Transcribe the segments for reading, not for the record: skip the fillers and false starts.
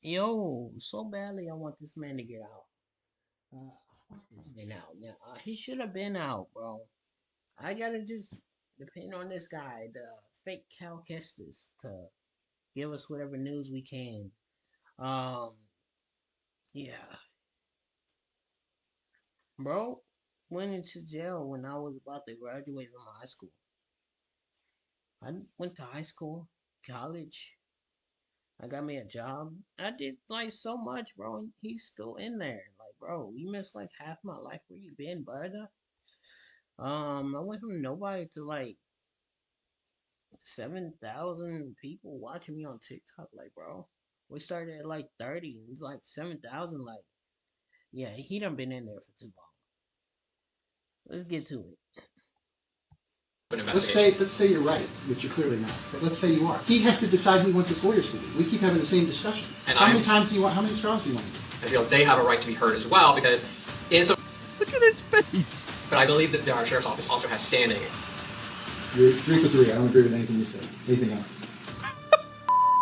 Yo, so badly I want this man to get out. I want this man out now. He should have been out, bro. I gotta just depend on this guy, the fake Cal Kestis, to give us whatever news we can. Um, yeah, bro went into jail when I was about to graduate from high school. I went to high school, college. I got me a job. I did like so much, bro. And he's still in there. Like, bro, you missed like half my life. Where you been, bud? I went from nobody to like 7,000 people watching me on TikTok. Like, bro, we started at like 30, and it's like 7,000. Like, yeah, he done been in there for too long. Let's get to it. Let's say you're right, which you're clearly not. But let's say you are. He has to decide who he wants his lawyers to be. We keep having the same discussion. And How many times do you want? How many trials do you want to do? I feel they have a right to be heard as well because in some. Look at his face. But I believe that our sheriff's office also has standing. You're 3 for 3. I don't agree with anything you said. Anything else?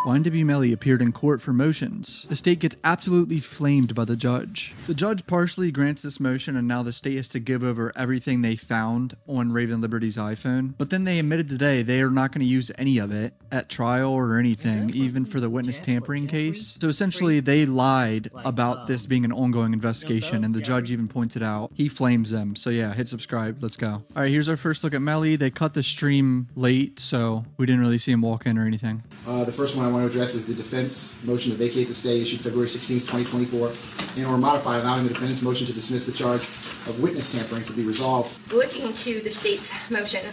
YNW Melly appeared in court for motions. The state gets absolutely flamed by the judge. The judge partially grants this motion, and now the state has to give over everything they found on Raven Liberty's iPhone. But then they admitted today they are not going to use any of it at trial or anything, even for the witness tampering case. So essentially, they lied about this being an ongoing investigation, and the judge even points it out. He flames them. So yeah, hit subscribe. Let's go. All right, here's our first look at Melly. They cut the stream late, so we didn't really see him walk in or anything. The first one I want to address is the defense motion to vacate the stay issued February 16, 2024, and or modify, allowing the defendant's motion to dismiss the charge of witness tampering to be resolved. Looking to the state's motion,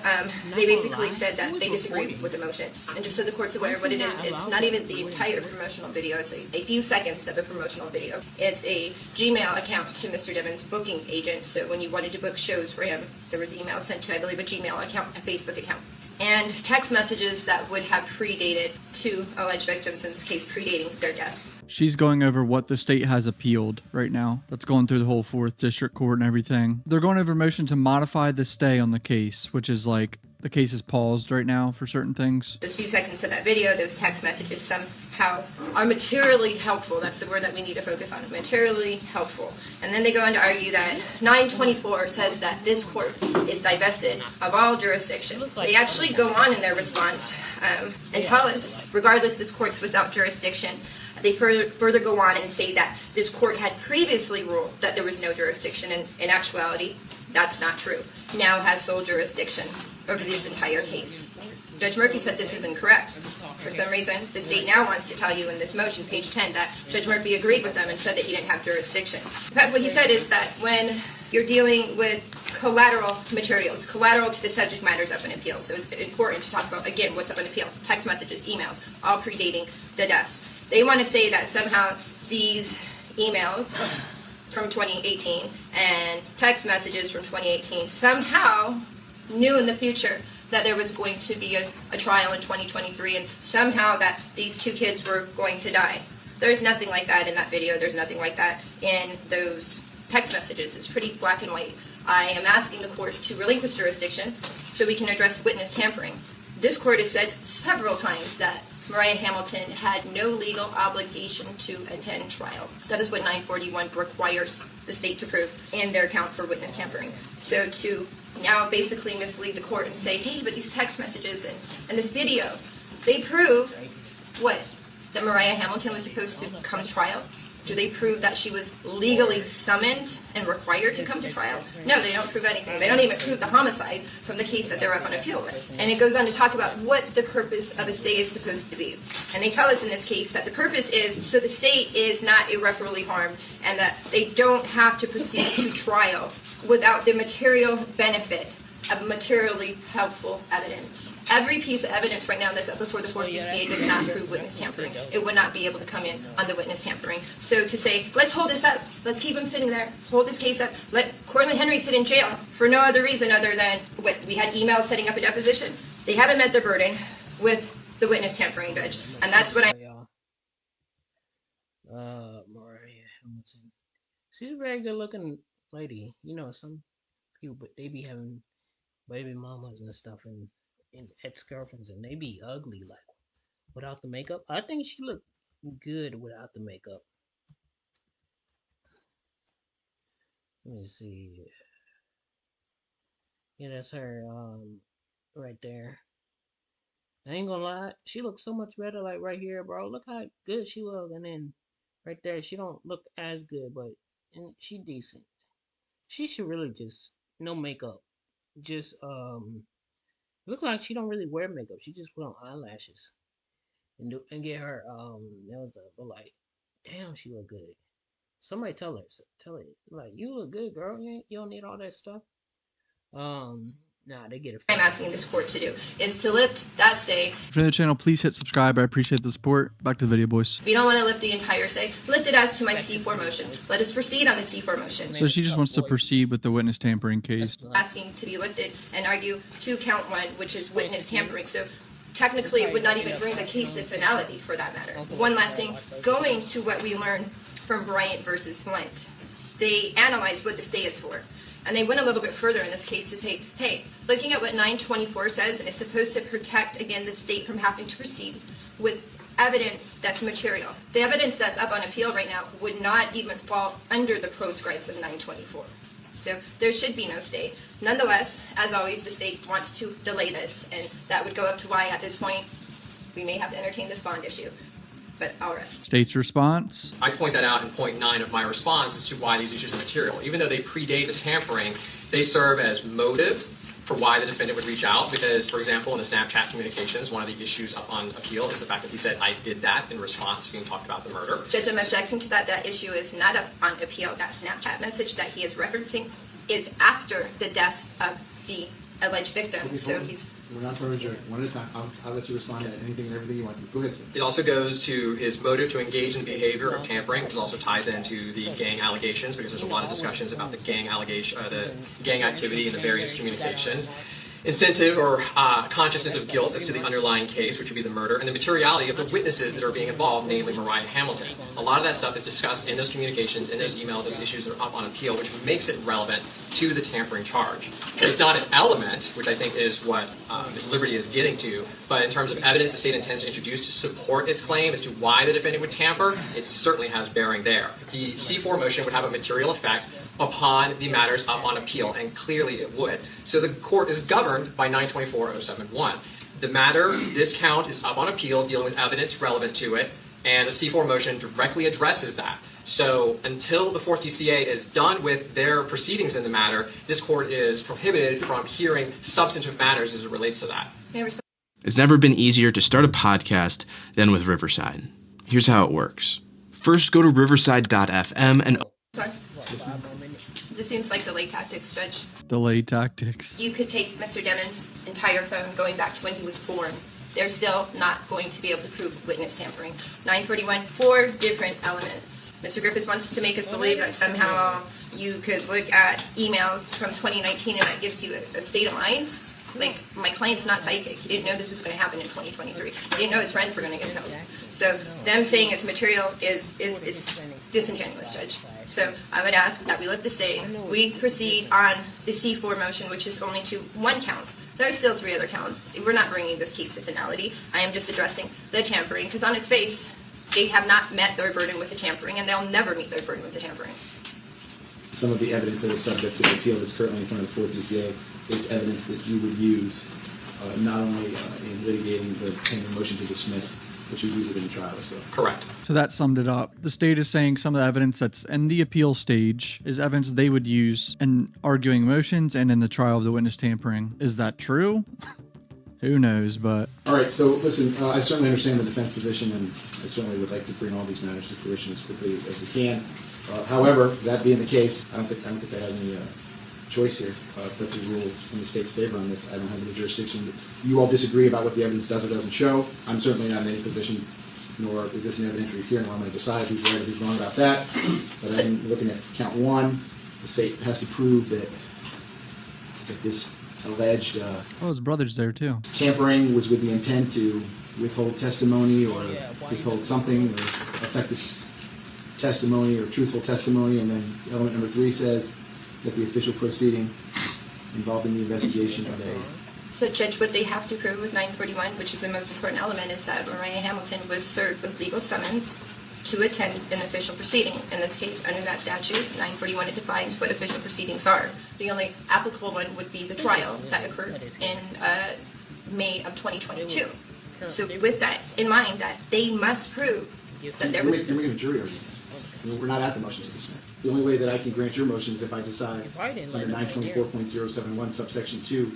they basically said that they disagreed with the motion. And just so the court's aware of what it is, it's not even the entire promotional video. It's a few seconds of a promotional video. It's a Gmail account to Mr. Devon's booking agent. So when you wanted to book shows for him, there was email sent to, I believe, a Gmail account, a Facebook account, and text messages that would have predated two alleged victims, in this case predating their death. She's going over what the state has appealed right now. That's going through the whole 4th District Court and everything. They're going over a motion to modify the stay on the case, which is like the case is paused right now for certain things. Those few seconds of that video, those text messages somehow are materially helpful. That's the word that we need to focus on, materially helpful. And then they go on to argue that 924 says that this court is divested of all jurisdiction. They actually go on in their response and tell us, regardless, this court's without jurisdiction. They further go on and say that this court had previously ruled that there was no jurisdiction. And in actuality, that's not true. Now has sole jurisdiction over this entire case. Judge Murphy said this is incorrect. For some reason, the state now wants to tell you in this motion, page 10, that Judge Murphy agreed with them and said that he didn't have jurisdiction. In fact, what he said is that when you're dealing with collateral materials, collateral to the subject matters up in appeal, so it's important to talk about, again, what's up in appeal, text messages, emails, all predating the deaths. They want to say that somehow these emails from 2018 and text messages from 2018 somehow knew in the future that there was going to be a trial in 2023 and somehow that these two kids were going to die. There's nothing like that in that video. There's nothing like that in those text messages. It's pretty black and white. I am asking the court to relinquish jurisdiction so we can address witness tampering. This court has said several times that Mariah Hamilton had no legal obligation to attend trial. That is what 941 requires the state to prove in their account for witness tampering. So to now basically mislead the court and say, hey, but these text messages and this video, they prove what? That Mariah Hamilton was supposed to come to trial? Do they prove that she was legally summoned and required to come to trial? No, they don't prove anything. They don't even prove the homicide from the case that they're up on appeal with. And it goes on to talk about what the purpose of a stay is supposed to be. And they tell us in this case that the purpose is so the state is not irreparably harmed and that they don't have to proceed to trial without the material benefit of materially helpful evidence. Every piece of evidence right now that's up before the 4th DCA does not prove witness tampering. It would not be able to come in on the witness tampering. So to say, let's hold this up, let's keep him sitting there, hold this case up, let Cortland Henry sit in jail for no other reason other than what we had emails setting up a deposition. They haven't met their burden with the witness tampering, Judge. And that's what I... Mariah Hamilton. She's a very good looking lady. You know, some people, but they be having baby mamas and stuff and ex-girlfriends and they be ugly like without the makeup. I think she looked good without the makeup. Let me see. Yeah, that's her right there. I ain't gonna lie, she looks so much better. Like right here, bro. Look how good she look, and then right there, she don't look as good, but and she decent. She should really just no makeup. Just look like she don't really wear makeup. She just put on eyelashes and get her nails up. But like, damn, she look good. Somebody tell her, like, you look good, girl. You don't need all that stuff. Nah, they get it. I'm asking this court to do is to lift that stay. If you're new to the channel, please hit subscribe. I appreciate the support. Back to the video, boys. If you don't want to lift the entire stay, lift it as to my C4 motion. Let us proceed on the C4 motion. So she just wants to proceed with the witness tampering case. Asking to be lifted and argue to count 1, which is witness tampering. So technically, it would not even bring the case to finality for that matter. One last thing, going to what we learned from Bryant versus Blunt, they analyzed what the stay is for. And they went a little bit further in this case to say, hey, looking at what 924 says, and it's supposed to protect, again, the state from having to proceed with evidence that's material. The evidence that's up on appeal right now would not even fall under the proscribes of 924. So there should be no stay. Nonetheless, as always, the state wants to delay this, and that would go up to why at this point we may have to entertain this bond issue. But I'll rest. State's response. I point that out in point 9 of my response as to why these issues are material. Even though they predate the tampering, they serve as motive for why the defendant would reach out. Because, for example, in the Snapchat communications, one of the issues up on appeal is the fact that he said, I did that in response to being talked about the murder. Judge, I'm objecting to that. That issue is not up on appeal. That Snapchat message that he is referencing is after the deaths of the alleged victims. So he's... We're not for a jury. One at a time. I'll let you respond to anything and everything you want to. Go ahead, sir. It also goes to his motive to engage in the behavior of tampering, which also ties into the gang allegations, because there's a lot of discussions about the gang the gang activity in the various communications. Incentive or consciousness of guilt as to the underlying case, which would be the murder, and the materiality of the witnesses that are being involved, namely Mariah Hamilton. A lot of that stuff is discussed in those communications, in those emails, those issues that are up on appeal, which makes it relevant to the tampering charge. It's not an element, which I think is what Ms. Liberty is getting to, but in terms of evidence the state intends to introduce to support its claim as to why the defendant would tamper, it certainly has bearing there. The C4 motion would have a material effect upon the matters up on appeal, and clearly it would. So the court is governed by 924.071. The matter, this count, is up on appeal, dealing with evidence relevant to it, and the C4 motion directly addresses that. So until the 4th DCA is done with their proceedings in the matter, this court is prohibited from hearing substantive matters as it relates to that. It's never been easier to start a podcast than with Riverside. Here's how it works. First, go to riverside.fm and... Sorry. This seems like delay tactics, Judge. Delay tactics. You could take Mr. Demon's entire phone going back to when he was born. They're still not going to be able to prove witness tampering. 941, 4 different elements. Mr. Griffiths wants to make us believe that somehow you could look at emails from 2019 and that gives you a state of mind. Like, my client's not psychic. He didn't know this was going to happen in 2023. He didn't know his friends were going to get killed. So them saying it's material is disingenuous, Judge. So I would ask that we lift the stay. We proceed on the C4 motion, which is only to 1 count. There are still 3 other counts. We're not bringing this case to finality. I am just addressing the tampering, because on its face, they have not met their burden with the tampering, and they'll never meet their burden with the tampering. Some of the evidence that is subject to the appeal that's currently in front of the 4th DCA is evidence that you would use not only in litigating the pending motion to dismiss, but you use it in the trial as well. Correct. So that summed it up. The state is saying some of the evidence that's in the appeal stage is evidence they would use in arguing motions and in the trial of the witness tampering. Is that true? Who knows, but... All right, so listen, I certainly understand the defense position, and I certainly would like to bring all these matters to fruition as quickly as we can. However, that being the case, I don't think they have any choice here but to rule in the state's favor on this. I don't have any jurisdiction. You all disagree about what the evidence does or doesn't show. I'm certainly not in any position, nor is this an evidentiary hearing where I'm going to decide who's right or who's wrong about that. But I'm looking at count 1. The state has to prove that this alleged oh, his brother's there too. tampering was with the intent to withhold testimony or withhold something or affect testimony or truthful testimony, and then element number 3 says that the official proceeding involved in the investigation of a So, Judge, what they have to prove with 941, which is the most important element, is that Mariah Hamilton was served with legal summons to attend an official proceeding. In this case, under that statute, 941, it defines what official proceedings are. The only applicable one would be the trial that occurred in May of 2022. So, with that in mind, that they must prove that there was. You're making a jury argument. We're not at the motion to dismiss. The only way that I can grant your motion is if I decide under 924.071 subsection 2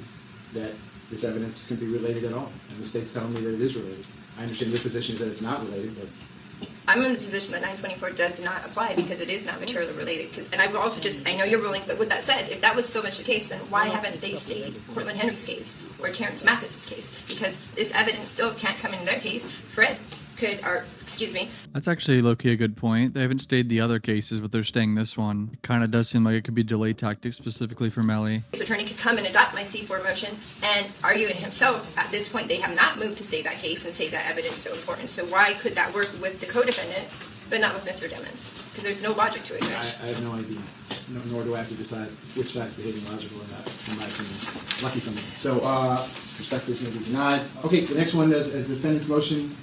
that this evidence can be related at all. And the state's telling me that it is related. I understand your position is that it's not related, but I'm in the position that 924 does not apply because it is not materially related. And I will also I know you're ruling, but with that said, if that was so much the case, then why haven't they stayed Cortland Henry's case or Terrence Mathis's case? Because this evidence still can't come in their case. Fred could, or excuse me. That's actually low-key a good point. They haven't stayed the other cases, but they're staying this one. It kind of does seem like it could be delay tactics specifically for Melly. His attorney could come and adopt my C4 motion and argue it himself. At this point, they have not moved to stay that case and say that evidence is so important. So why could that work with the co-defendant, but not with Mr. Demmons? Because there's no logic to it, Judge. I have no idea. Nor do I have to decide which side's behaving logical or not, in my opinion. Lucky for me. So, respectfully, it's going to be denied. Okay, the next one is the defendant's motion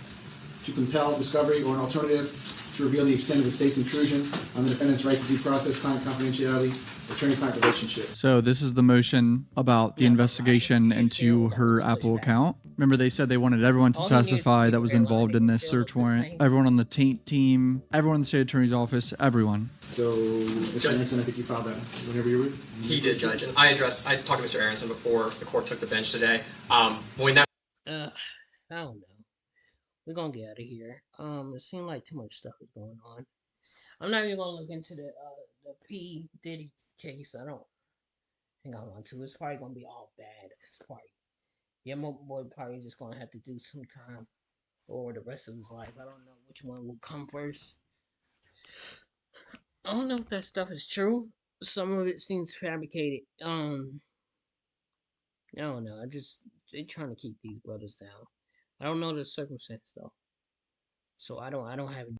to compel discovery or an alternative to reveal the extent of the state's intrusion on the defendant's right to due process, client confidentiality, attorney-client relationship. So this is the motion about the investigation into her Apple account. Remember, they said they wanted everyone to testify that was involved in this search warrant. Everyone on the taint team, everyone in the state attorney's office, everyone. So, Mr. Anderson, I think you filed that whenever you're ready. He did, Judge, and I talked to Mr. Aronson before the court took the bench today. When that I don't know. We're gonna get out of here. It seemed like too much stuff is going on. I'm not even gonna look into the P Diddy case. I don't think I want to. It's probably gonna be all bad. It's probably my boy probably just gonna have to do some time or the rest of his life. I don't know which one will come first. I don't know if that stuff is true. Some of it seems fabricated. I don't know. They're trying to keep these brothers down. I don't know the circumstance though. So I don't have